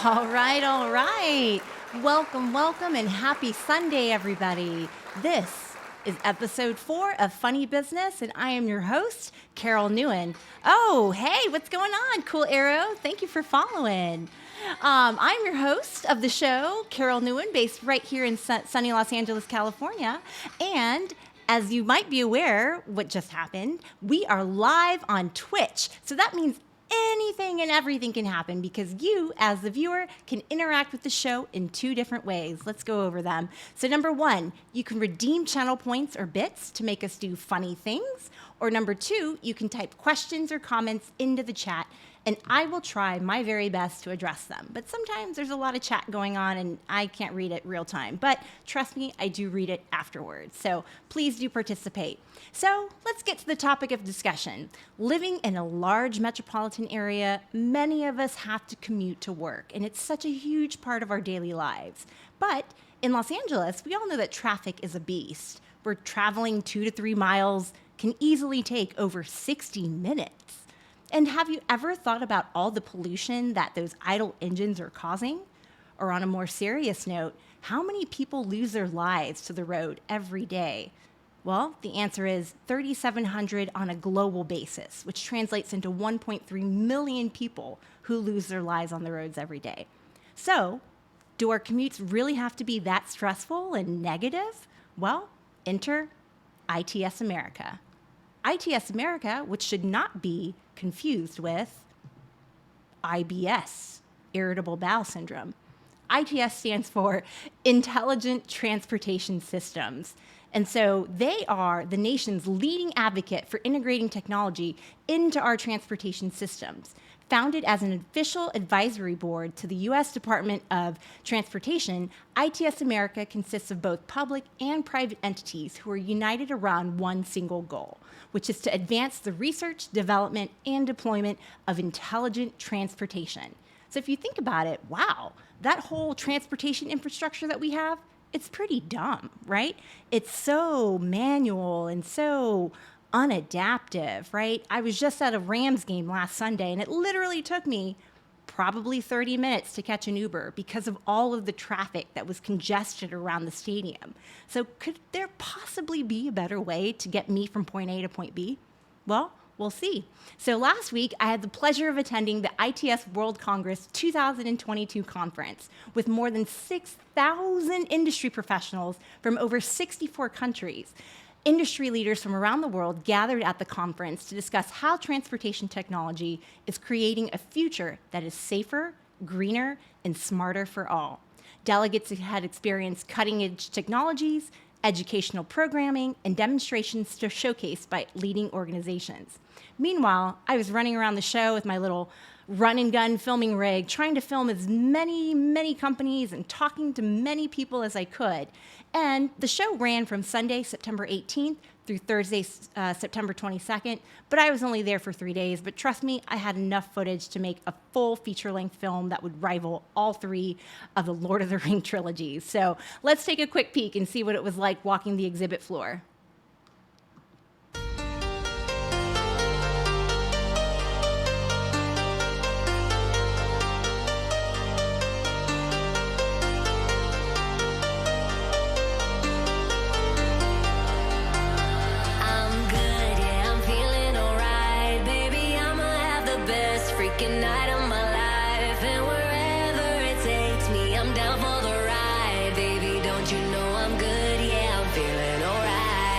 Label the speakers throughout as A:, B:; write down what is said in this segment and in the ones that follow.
A: All right, all right. Welcome, welcome, and happy Sunday, everybody. This is episode 4 of Funny Business, and I am your host, Carol Newen. Oh, hey, what's going on? Cool Arrow. Thank you for following. I'm your host of the show, Carol Newen, based right here in sunny Los Angeles, California. And as you might be aware, what just happened, we are live on Twitch. So that means anything and everything can happen because you, as the viewer, can interact with the show in 2 different ways. Let's go over them. So number 1, you can redeem channel points or bits to make us do funny things. Or number 2, you can type questions or comments into the chat, and I will try my very best to address them. But sometimes there's a lot of chat going on and I can't read it real time. But trust me, I do read it afterwards. So please do participate. So let's get to the topic of discussion. Living in a large metropolitan area, many of us have to commute to work, and it's such a huge part of our daily lives. But in Los Angeles, we all know that traffic is a beast. We're traveling 2 to 3 miles can easily take over 60 minutes. And have you ever thought about all the pollution that those idle engines are causing? Or on a more serious note, how many people lose their lives to the road every day? Well, the answer is 3,700 on a global basis, which translates into 1.3 million people who lose their lives on the roads every day. So, do our commutes really have to be that stressful and negative? Well, enter ITS America. ITS America, which should not be confused with IBS, irritable bowel syndrome. ITS stands for Intelligent Transportation Systems. And so they are the nation's leading advocate for integrating technology into our transportation systems. Founded as an official advisory board to the U.S. Department of Transportation, ITS America consists of both public and private entities who are united around one single goal, which is to advance the research, development, and deployment of intelligent transportation. So if you think about it, wow, that whole transportation infrastructure that we have, it's pretty dumb, right? It's so manual and so unadaptive, right? I was just at a Rams game last Sunday, and it literally took me probably 30 minutes to catch an Uber because of all of the traffic that was congested around the stadium. So could there possibly be a better way to get me from point A to point B? Well, we'll see. So last week, I had the pleasure of attending the ITS World Congress 2022 conference with more than 6,000 industry professionals from over 64 countries. Industry leaders from around the world gathered at the conference to discuss how transportation technology is creating a future that is safer, greener, and smarter for all. Delegates had experienced cutting-edge technologies, educational programming, and demonstrations to showcase by leading organizations. Meanwhile, I was running around the show with my little run-and-gun filming rig, trying to film as many companies and talking to many people as I could. And the show ran from Sunday, September 18th through Thursday, September 22nd, but I was only there for 3 days. But trust me, I had enough footage to make a full feature-length film that would rival all 3 of the Lord of the Rings trilogies. So let's take a quick peek and see what it was like walking the exhibit floor.
B: Night of my life, and wherever it takes me, I'm down for the ride. Baby, don't you know I'm good? Yeah, I'm feeling alright.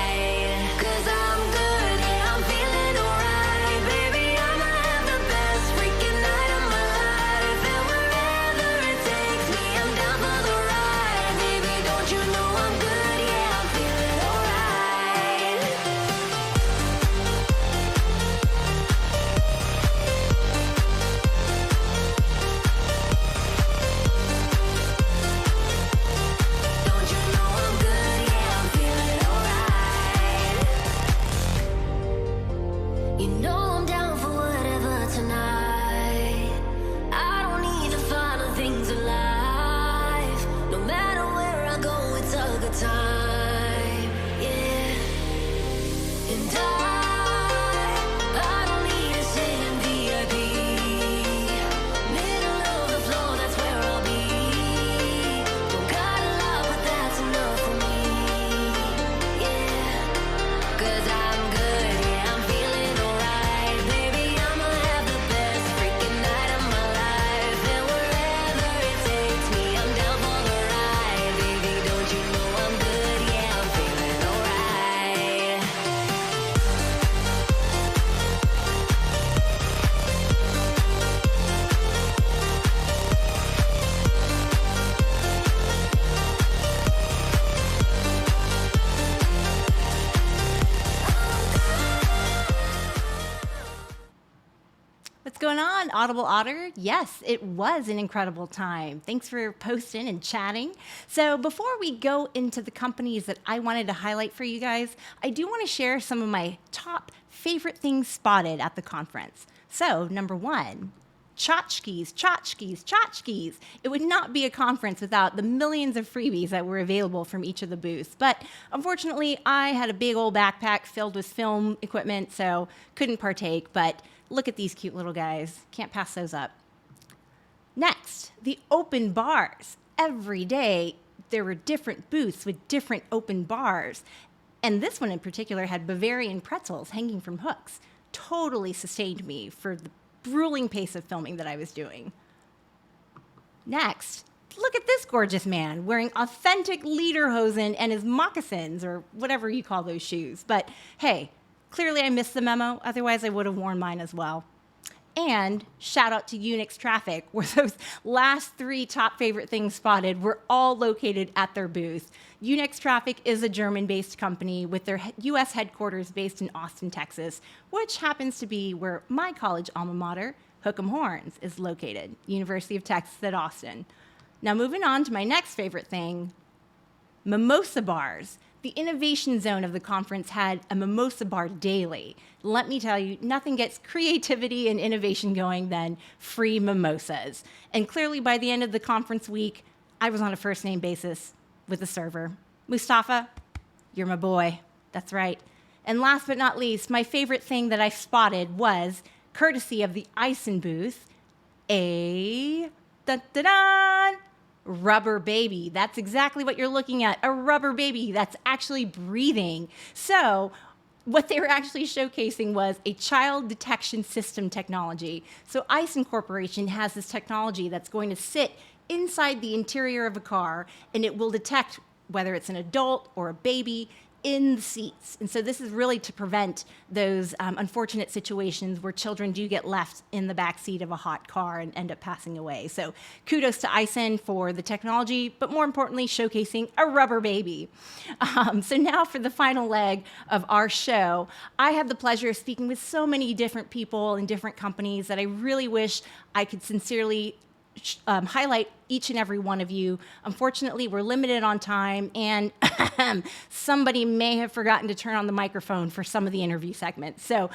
A: Audible Otter, yes, it was an incredible time. Thanks for posting and chatting. So before we go into the companies that I wanted to highlight for you guys, I do want to share some of my top favorite things spotted at the conference. So number one, tchotchkes, tchotchkes, tchotchkes. It would not be a conference without the millions of freebies that were available from each of the booths. But unfortunately, I had a big old backpack filled with film equipment, so couldn't partake. But look at these cute little guys. Can't pass those up. Next, the open bars. Every day, there were different booths with different open bars. And this one in particular had Bavarian pretzels hanging from hooks. Totally sustained me for the grueling pace of filming that I was doing. Next, look at this gorgeous man wearing authentic lederhosen and his moccasins, or whatever you call those shoes. But hey, clearly I missed the memo, otherwise I would have worn mine as well. And shout out to NoTraffic, where those last three top favorite things spotted were all located at their booth. NoTraffic is a German-based company with their U.S. headquarters based in Austin, Texas, which happens to be where my college alma mater, Hook'em Horns, is located, University of Texas at Austin. Now moving on to my next favorite thing, mimosa bars. The innovation zone of the conference had a mimosa bar daily. Let me tell you, nothing gets creativity and innovation going than free mimosas. And clearly by the end of the conference week, I was on a first name basis with the server. Mustafa, you're my boy. That's right. And last but not least, my favorite thing that I spotted was, courtesy of the Eisen booth, a dun-dun-dun, rubber baby. That's exactly what you're looking at, a rubber baby that's actually breathing. So what they were actually showcasing was a child detection system technology. So Eisen Corporation has this technology that's going to sit inside the interior of a car, and it will detect whether it's an adult or a baby in the seats. And so this is really to prevent those unfortunate situations where children do get left in the back seat of a hot car and end up passing away. So kudos to Eisen for the technology, but more importantly, showcasing a rubber baby. So now for the final leg of our show, I had the pleasure of speaking with so many different people and different companies that I really wish I could sincerely highlight each and every one of you. Unfortunately, we're limited on time, and somebody may have forgotten to turn on the microphone for some of the interview segments. So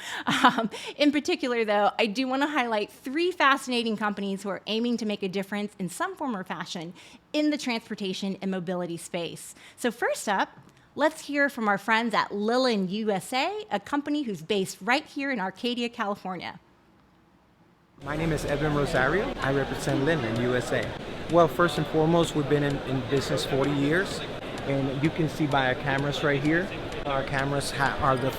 A: in particular, though, I do want to highlight three fascinating companies who are aiming to make a difference in some form or fashion in the transportation and mobility space. So first up, let's hear from our friends at Lilin USA, a company who's based right here in Arcadia, California.
C: My name is Edwin Rosario. I represent Lilin USA. Well, first and foremost, we've been in business 40 years, and you can see by our cameras right here, our cameras are the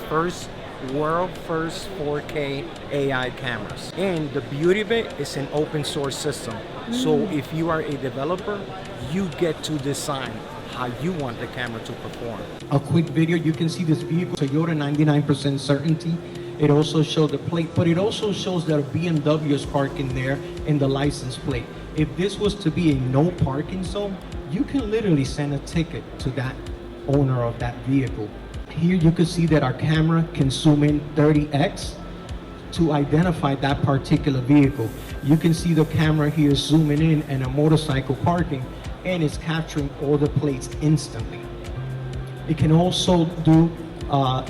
C: world first 4K AI cameras. And the beauty of it is an open source system. So if you are a developer, you get to design how you want the camera to perform. A quick video, you can see this vehicle, Toyota 99% certainty. It also shows the plate, but it also shows that a BMW is parking there in the license plate. If this was to be a no parking zone, you can literally send a ticket to that owner of that vehicle. Here you can see that our camera can zoom in 30x to identify that particular vehicle. You can see the camera here zooming in and a motorcycle parking, and it's capturing all the plates instantly. It can also do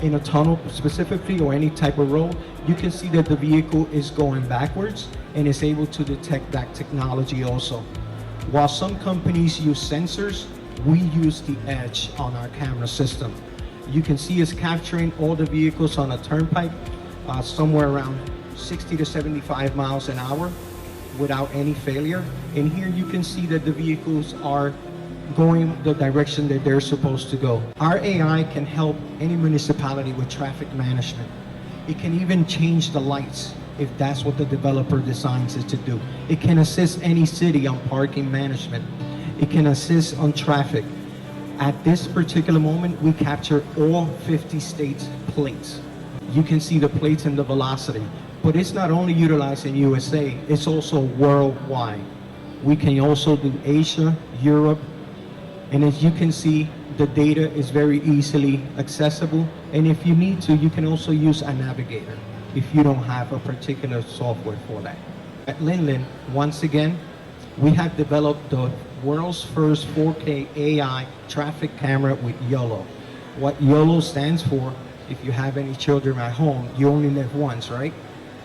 C: in a tunnel specifically or any type of road, you can see that the vehicle is going backwards and is able to detect that technology also. While some companies use sensors, we use the edge on our camera system. You can see it's capturing all the vehicles on a turnpike somewhere around 60 to 75 miles an hour without any failure. And here you can see that the vehicles are going the direction that they're supposed to go. Our AI can help any municipality with traffic management. It can even change the lights if that's what the developer designs it to do. It can assist any city on parking management. It can assist on traffic. At this particular moment, we capture all 50 states' plates. You can see the plates and the velocity, but it's not only utilized in USA, it's also worldwide. We can also do Asia, Europe, and as you can see, the data is very easily accessible. And if you need to, you can also use a navigator if you don't have a particular software for that. At Lilin, once again, we have developed the world's first 4K AI traffic camera with YOLO. What YOLO stands for, if you have any children at home, you only live once, right?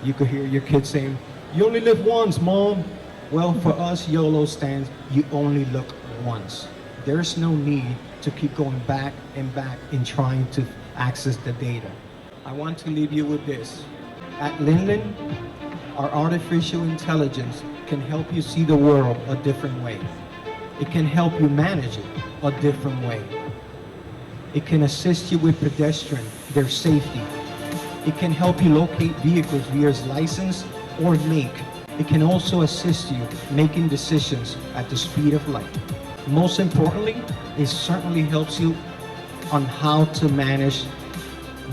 C: You could hear your kids saying, "You only live once, Mom." Well, for us, YOLO stands, you only look once. There's no need to keep going back and back in trying to access the data. I want to leave you with this. At Lilin, our artificial intelligence can help you see the world a different way. It can help you manage it a different way. It can assist you with pedestrian, their safety. It can help you locate vehicles via license or make. It can also assist you making decisions at the speed of light. Most importantly, it certainly helps you on how to manage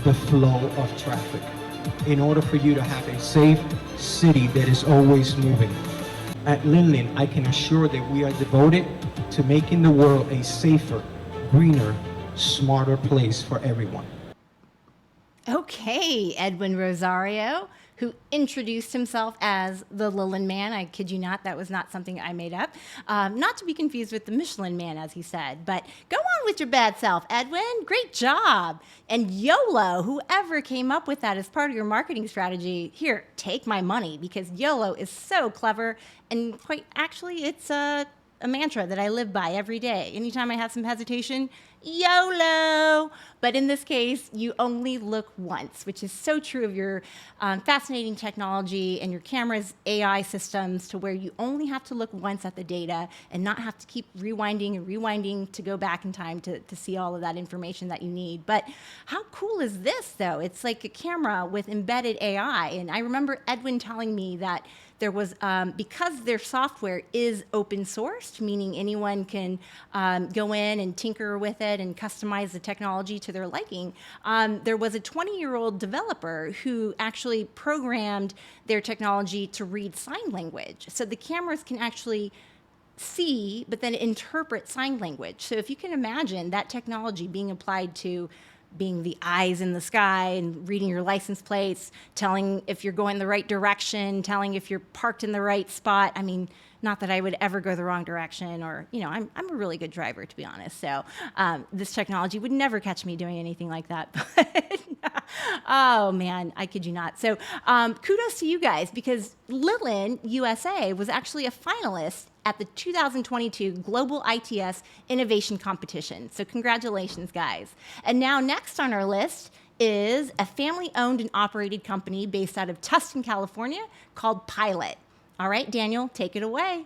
C: the flow of traffic in order for you to have a safe city that is always moving. At Lilin, I can assure that we are devoted to making the world a safer, greener, smarter place for everyone.
A: Okay, Edwin Rosario, who introduced himself as the Lilin Man. I kid you not, that was not something I made up. Not to be confused with the Michelin Man, as he said. But go on with your bad self, Edwin. Great job. And YOLO, whoever came up with that as part of your marketing strategy, here, take my money, because YOLO is so clever. And quite actually, it's a mantra that I live by every day. Anytime I have some hesitation, YOLO. But in this case, you only look once, which is so true of your fascinating technology and your camera's AI systems, to where you only have to look once at the data and not have to keep rewinding and rewinding to go back in time to see all of that information that you need. But how cool is this, though? It's like a camera with embedded AI. And I remember Edwin telling me that there was, because their software is open sourced, meaning anyone can go in and tinker with it and customize the technology to their liking, there was a 20-year-old developer who actually programmed their technology to read sign language. So the cameras can actually see, but then interpret sign language. So if you can imagine that technology being applied to being the eyes in the sky and reading your license plates, telling if you're going the right direction, telling if you're parked in the right spot. I mean, not that I would ever go the wrong direction, or, you know, I'm a really good driver, to be honest. So this technology would never catch me doing anything like that. But oh, man, I kid you not. So kudos to you guys, because Lilin USA was actually a finalist at the 2022 Global ITS Innovation Competition. So congratulations, guys. And now next on our list is a family-owned and operated company based out of Tustin, California, called Pilot. All right, Daniel, take it away.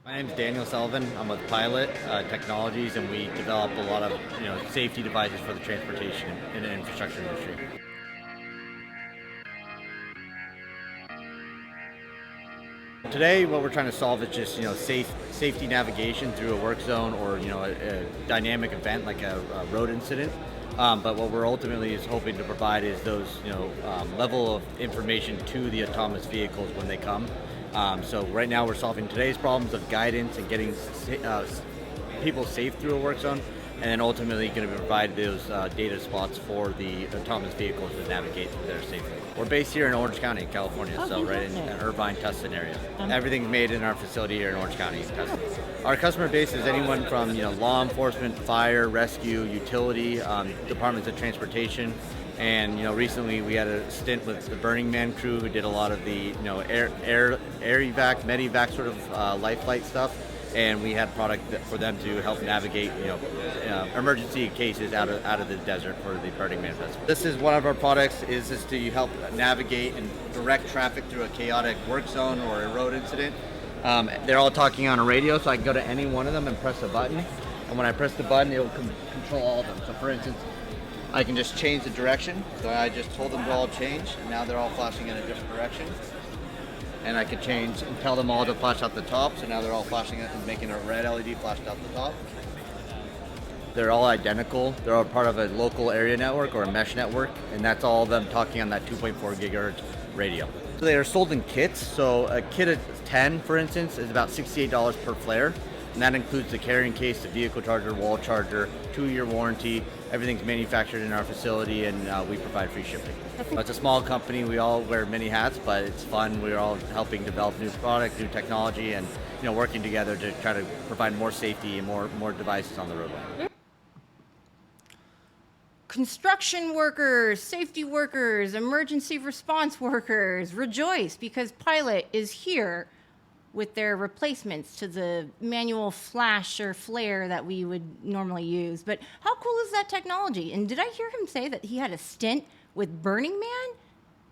D: My name is Daniel Selevan. I'm with Pilot Technologies, and we develop a lot of safety devices for the transportation and infrastructure industry. Today, what we're trying to solve is just safety navigation through a work zone, or a dynamic event like a road incident. But what we're ultimately is hoping to provide is those level of information to the autonomous vehicles when they come. So right now we're solving today's problems of guidance and getting people safe through a work zone, and then ultimately going to provide those data spots for the autonomous vehicles to navigate there safely. We're based here in Orange County, California, so right in the Irvine, Tustin area. Everything's made in our facility here in Orange County, Tustin. Our customer base is anyone from law enforcement, fire, rescue, utility, departments of transportation. And recently we had a stint with the Burning Man crew, who did a lot of the air evac, med evac sort of life flight stuff, and we had product for them to help navigate emergency cases out of the desert for the Burning Man festival. This is one of our products. Is to help navigate and direct traffic through a chaotic work zone or a road incident. They're all talking on a radio, so I can go to any one of them and press a button, and when I press the button, it will control all of them. So for instance, I can just change the direction. So I just told them to all change, and now they're all flashing in a different direction. And I could change and tell them all to flash out the top, so now they're all flashing and making a red LED flashed out the top. They're all identical. They're all part of a local area network or a mesh network, and that's all of them talking on that 2.4 gigahertz radio. So they are sold in kits. So a kit of 10, for instance, is about $68 per flare. and that includes the carrying case, the vehicle charger, wall charger, 2-year warranty. Everything's manufactured in our facility, and we provide free shipping. It's a small company. We all wear many hats, but it's fun. We're all helping develop new product, new technology, and working together to try to provide more safety and more devices on the roadway.
A: Construction workers, safety workers, emergency response workers, rejoice because Pilot is here with their replacements to the manual flash or flare that we would normally use. But how cool is that technology? And did I hear him say that he had a stint with Burning Man?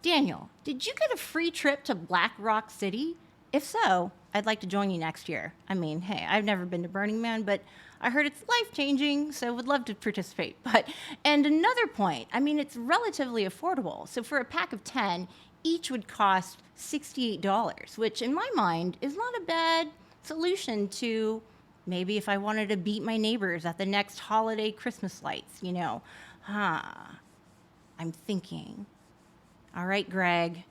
A: Daniel, did you get a free trip to Black Rock City? If so, I'd like to join you next year. I mean, hey, I've never been to Burning Man, but I heard it's life-changing, so would love to participate. And another point, I mean, it's relatively affordable. So for a pack of 10, each would cost $68, which in my mind is not a bad solution to maybe if I wanted to beat my neighbors at the next holiday Christmas lights, I'm thinking, all right, Greg,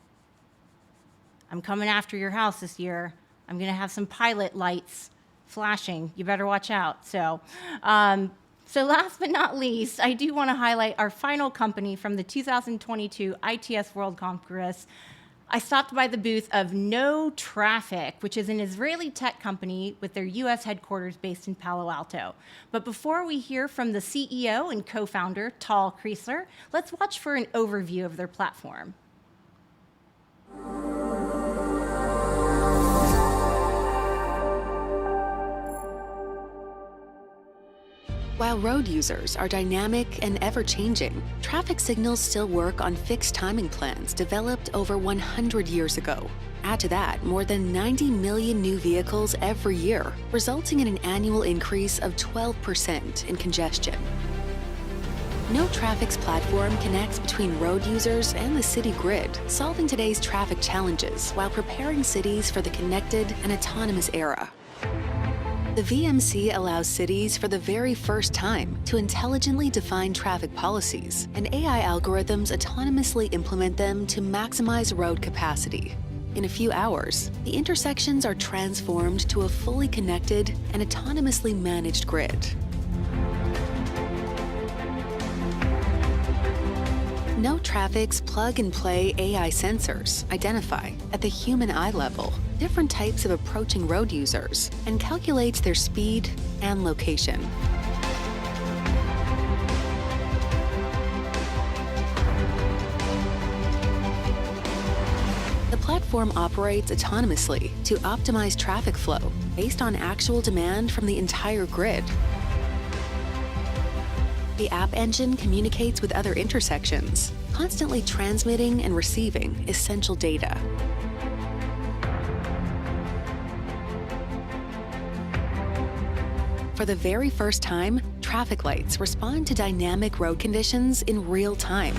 A: I'm coming after your house this year. I'm going to have some Pilot lights flashing. You better watch out. So last but not least, I do want to highlight our final company from the 2022 ITS World Congress. I stopped by the booth of NoTraffic, which is an Israeli tech company with their U.S. headquarters based in Palo Alto. But before we hear from the CEO and co-founder, Tal Kreisler, let's watch for an overview of their platform.
E: While road users are dynamic and ever-changing, traffic signals still work on fixed timing plans developed over 100 years ago. Add to that more than 90 million new vehicles every year, resulting in an annual increase of 12% in congestion. NoTraffic's platform connects between road users and the city grid, solving today's traffic challenges while preparing cities for the connected and autonomous era. The VMC allows cities for the very first time to intelligently define traffic policies, and AI algorithms autonomously implement them to maximize road capacity. In a few hours, the intersections are transformed to a fully connected and autonomously managed grid. NoTraffic's plug-and-play AI sensors identify, at the human eye level, different types of approaching road users and calculates their speed and location. The platform operates autonomously to optimize traffic flow based on actual demand from the entire grid. The app engine communicates with other intersections, constantly transmitting and receiving essential data. For the very first time, traffic lights respond to dynamic road conditions in real time.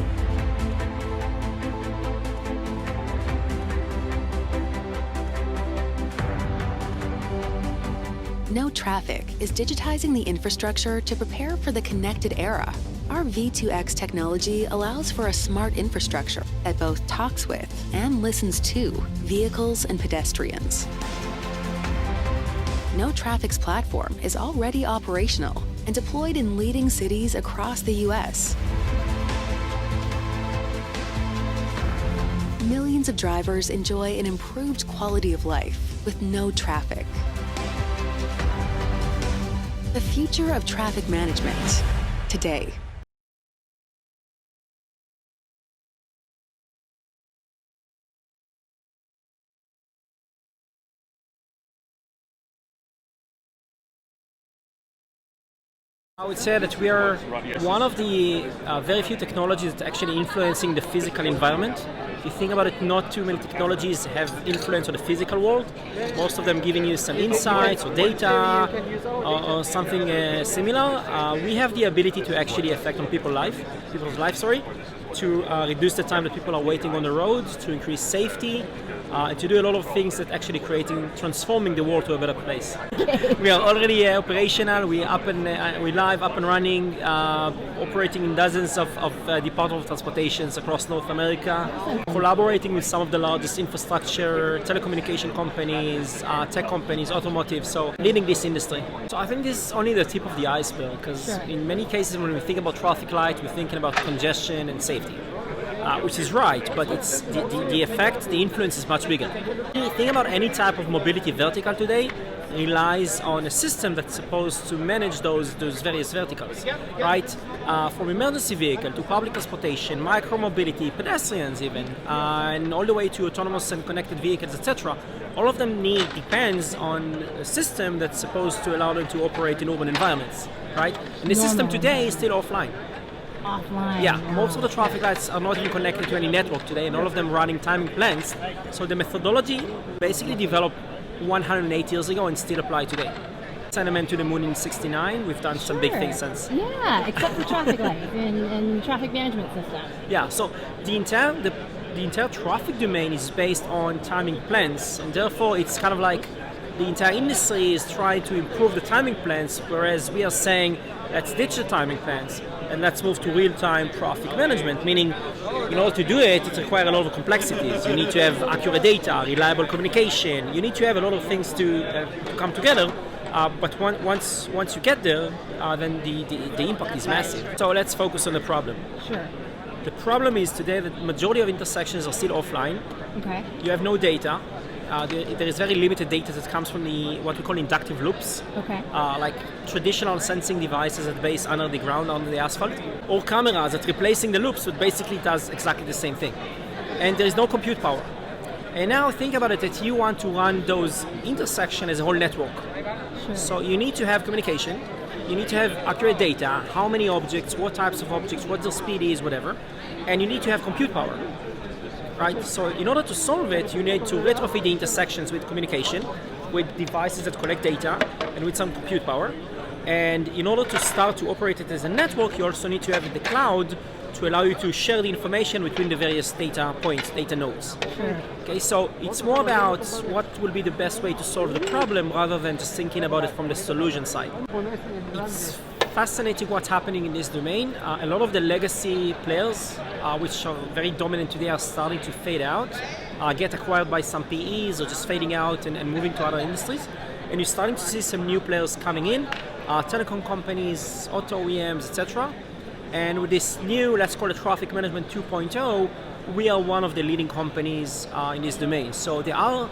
E: NoTraffic is digitizing the infrastructure to prepare for the connected era. Our V2X technology allows for a smart infrastructure that both talks with and listens to vehicles and pedestrians. NoTraffic's platform is already operational and deployed in leading cities across the U.S. Millions of drivers enjoy an improved quality of life with NoTraffic. The future of traffic management, today.
F: I would say that we are one of the very few technologies that actually influencing the physical environment. If you think about it, not too many technologies have influence on the physical world. Most of them giving you some insights or data or something similar. We have the ability to actually affect on people's life, to reduce the time that people are waiting on the roads, to increase safety, and to do a lot of things that actually transforming the world to a better place. We are already operational. We live, up and running, operating in dozens of Department of Transportations across North America, collaborating with some of the largest infrastructure, telecommunication companies, tech companies, automotive, so leading this industry. So I think this is only the tip of the iceberg, because in many cases when we think about traffic light, we're thinking about congestion and safety. Which is right, but it's the effect, the influence is much bigger. Think about any type of mobility vertical today relies on a system that's supposed to manage those various verticals, right? From emergency vehicle to public transportation, micro-mobility, pedestrians even, and all the way to autonomous and connected vehicles, etc. All of them depends on a system that's supposed to allow them to operate in urban environments, right? And the system today is still offline. Yeah, most of the traffic lights are not even connected to any network today, and all of them running timing plans. So the methodology basically developed 108 years ago and still apply today. Sent a man to the moon in '69. We've done some big things since.
A: Yeah, except for traffic lights and traffic management system.
F: Yeah, so the entire traffic domain is based on timing plans, and therefore it's kind of like the entire industry is trying to improve the timing plans, whereas we are saying let's ditch the timing plans and let's move to real-time traffic management, meaning in order to do it, it requires a lot of complexities. You need to have accurate data, reliable communication. You need to have a lot of things to come together. But once you get there, then the impact is massive. So let's focus on the problem.
A: Sure.
F: The problem is today that the majority of intersections are still offline.
A: Okay.
F: You have no data. There is very limited data that comes from what we call inductive loops, like traditional sensing devices that base under the ground, under the asphalt, or cameras that replacing the loops, but basically does exactly the same thing. And there is no compute power. And now think about it, that you want to run those intersections as a whole network.
A: Sure.
F: So you need to have communication, you need to have accurate data, how many objects, what types of objects, what the speed is, whatever, and you need to have compute power. Right? So in order to solve it, you need to retrofit the intersections with communication, with devices that collect data, and with some compute power. And in order to start to operate it as a network, you also need to have the cloud to allow you to share the information between the various data points, data nodes.
A: Sure.
F: Okay, so it's more about what will be the best way to solve the problem rather than just thinking about it from the solution side. It's fascinating what's happening in this domain. A lot of the legacy players, which are very dominant today, are starting to fade out, get acquired by some PEs, or just fading out and moving to other industries. And you're starting to see some new players coming in, telecom companies, auto OEMs, etc. And with this new, let's call it traffic management 2.0, we are one of the leading companies in this domain. So there are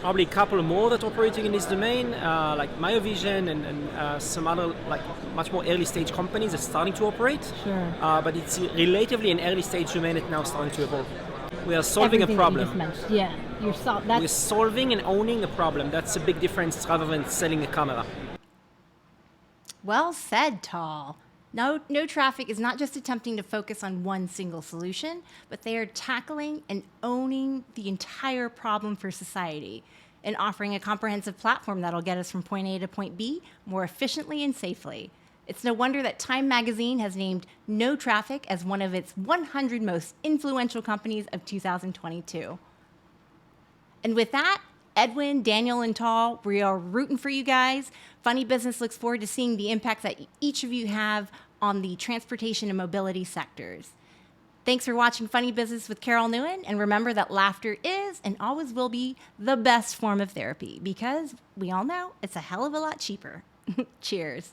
F: probably a couple more that are operating in this domain, like Myovision and some other like much more early stage companies that's starting to operate.
A: Sure.
F: But it's relatively an early stage domain that's now starting to evolve. We are solving
A: Everything
F: a problem.
A: That you just mentioned. Yeah,
F: We're solving and owning a problem. That's a big difference rather than selling a camera.
A: Well said, Tal. NoTraffic is not just attempting to focus on one single solution, but they are tackling and owning the entire problem for society and offering a comprehensive platform that'll get us from point A to point B more efficiently and safely. It's no wonder that Time magazine has named NoTraffic as one of its 100 most influential companies of 2022. And with that, Edwin, Daniel, and Tal, we are rooting for you guys. Funny Business looks forward to seeing the impact that each of you have on the transportation and mobility sectors. Thanks for watching Funny Business with Carol Nguyen, and remember that laughter is and always will be the best form of therapy because we all know it's a hell of a lot cheaper. Cheers.